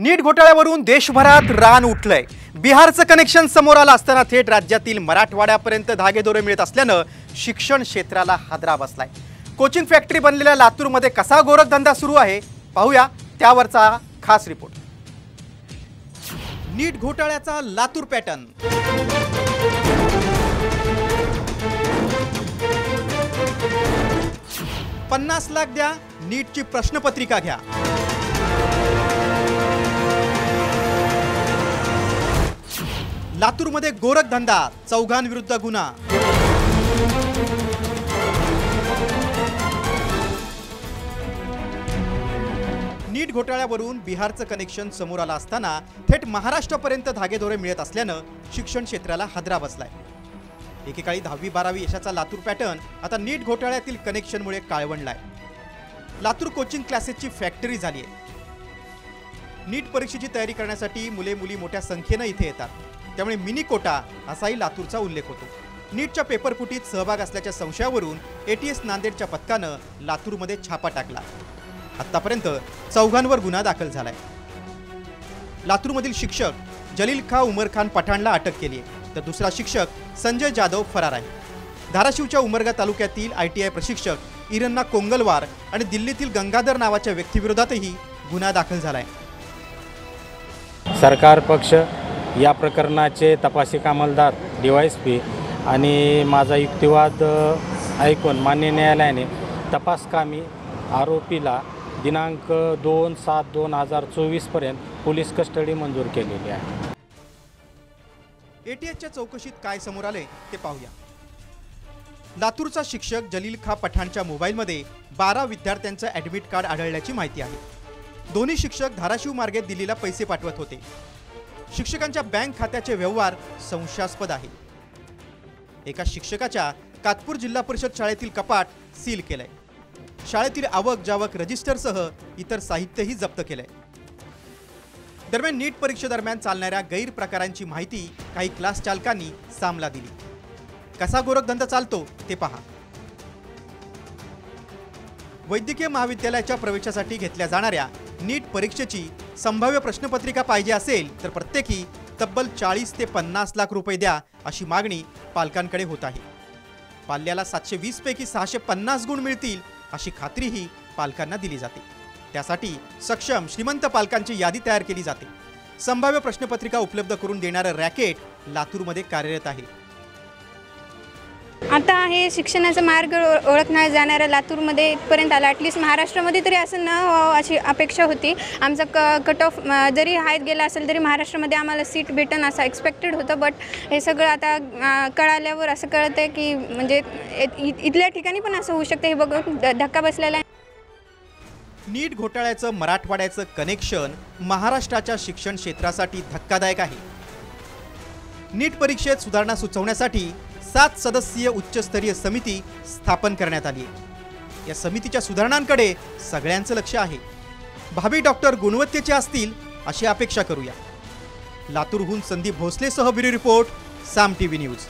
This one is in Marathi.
नीट घोटाळ्यावरून देशभरात रान उठलंय। बिहारचं कनेक्शन समोर आलं असताना थेट राज्यातील मराठवाड्यापर्यंत धागेदोरे मिळत असल्यानं शिक्षण क्षेत्राला हादरा बसलाय। कोचिंग फॅक्टरी बनलेल्या लातूरमध्ये कसा गोरखधंदा सुरू आहे पाहूया त्यावरचा खास रिपोर्ट। नीट घोटाळ्याचा लातूर पॅटर्न। 50 लाख द्या, नीटची प्रश्नपत्रिका घ्या। लातूरमध्ये गोरखधंदा, चौघांविरुद्ध गुन्हा। नीट घोटाळ्यावरून बिहारचं कनेक्शन समोर आलं असताना थेट महाराष्ट्रापर्यंत धागेदोरे मिळत असल्यानं शिक्षण क्षेत्राला हादरा बसलाय। एकेकाळी 10वी-12वी यशाचा लातूर पॅटर्न आता नीट घोटाळ्यातील कनेक्शनमुळे काळवंडलाय। लातूर कोचिंग क्लासेसची फॅक्टरी झाली आहे। नीट परीक्षेची तयारी करण्यासाठी मुले-मुली मोठ्या संख्येने इथे येतात, त्यामुळे मिनी कोटा असाही लातूरचा उल्लेख होतो। नीटच्या पेपरफुटीत सहभाग असल्याच्या संशयावरून एटीएस नांदेडच्या पथकानं लातूरमध्ये छापा टाकला। आतापर्यंत चौघांवर गुन्हा दाखल झालाय। लातूरमधील शिक्षक जलील खा उमर खान पठाणला अटक केली आहे, तर दुसरा शिक्षक संजय जाधव फरार आहे। धाराशिवच्या उमरगा तालुक्यातील ITI प्रशिक्षक इरन्ना कोंगलवार आणि दिल्लीतील गंगाधर नावाच्या व्यक्तीविरोधातही गुन्हा दाखल झालाय। सरकार पक्ष या प्रकरणाचे तपासिक अंमलदार DYSP आणि माझा युक्तिवाद ऐकून मान्य न्यायालयाने तपासकामी आरोपीला दिनांक 2/7/2024 पर्यंत पोलीस कस्टडी मंजूर केलेली आहे। एटीएसच्या चौकशीत काय समोर आले ते पाहूया। लातूरचा शिक्षक जलील खा पठाणच्या मोबाईलमध्ये 12 विद्यार्थ्यांचं ॲडमिट कार्ड आढळल्याची माहिती आहे। दोन्ही शिक्षक धाराशिव मार्गे दिल्लीला पैसे पाठवत होते। शिक्षकांच्या बँक खात्याचे व्यवहार संशयास्पद आहे। एका शिक्षकाच्या कातपूर जिल्हा परिषद शाळेतील कपाट सील केलंय। शाळेतील आवक जावक रजिस्टरसह इतर साहित्यही जप्त केलंय। दरम्यान नीट परीक्षेदरम्यान चालणाऱ्या गैरप्रकारांची माहिती काही क्लास चालकांनी सामला दिली। कसा गोरखधंदा चालतो ते पहा। वैद्यकीय महाविद्यालयाच्या प्रवेशासाठी घेतल्या जाणाऱ्या नीट परीक्षेची संभाव्य प्रश्नपत्रिका पाहिजे असेल तर प्रत्येकी तब्बल 40 ते 50 लाख रुपये द्या अशी मागणी पालकांकडे होत आहे। पाल्याला 720 पैकी 650 गुण मिळतील अशी खात्रीही पालकांना दिली जाते। त्यासाठी सक्षम श्रीमंत पालकांची यादी तयार केली जाते। संभाव्य प्रश्नपत्रिका उपलब्ध करून देणारं रॅकेट लातूरमध्ये कार्यरत आहे। आता हे शिक्षणाचा मार्ग ओळखण्यात जाणारा लातूरमध्ये इथपर्यंत आला। ॲटलिस्ट महाराष्ट्रामध्ये तरी असं न व्हावं अशी अपेक्षा होती। आमचा कट ऑफ जरी हायत गेला असेल तरी महाराष्ट्रामध्ये आम्हाला सीट भेटन असं एक्सपेक्टेड होतं, बट हे सगळं आता कळाल्यावर असं कळतं आहे की म्हणजे इथल्या ठिकाणी पण असं होऊ शकतं, हे बघून धक्का बसलेला आहे। नीट घोटाळ्याचं मराठवाड्याचं कनेक्शन महाराष्ट्राच्या शिक्षण क्षेत्रासाठी धक्कादायक आहे। नीट परीक्षेत सुधारणा सुचवण्यासाठी 7 सदस्यीय उच्चस्तरीय समिती स्थापन करण्यात आली आहे। या समितीच्या सुधारणांकडे सगळ्यांचं लक्ष आहे। भावी डॉक्टर गुणवत्तेचे असतील अशी अपेक्षा करूया। लातूरहून संदीप भोसलेसह ब्युरो रिपोर्ट, साम TV न्यूज।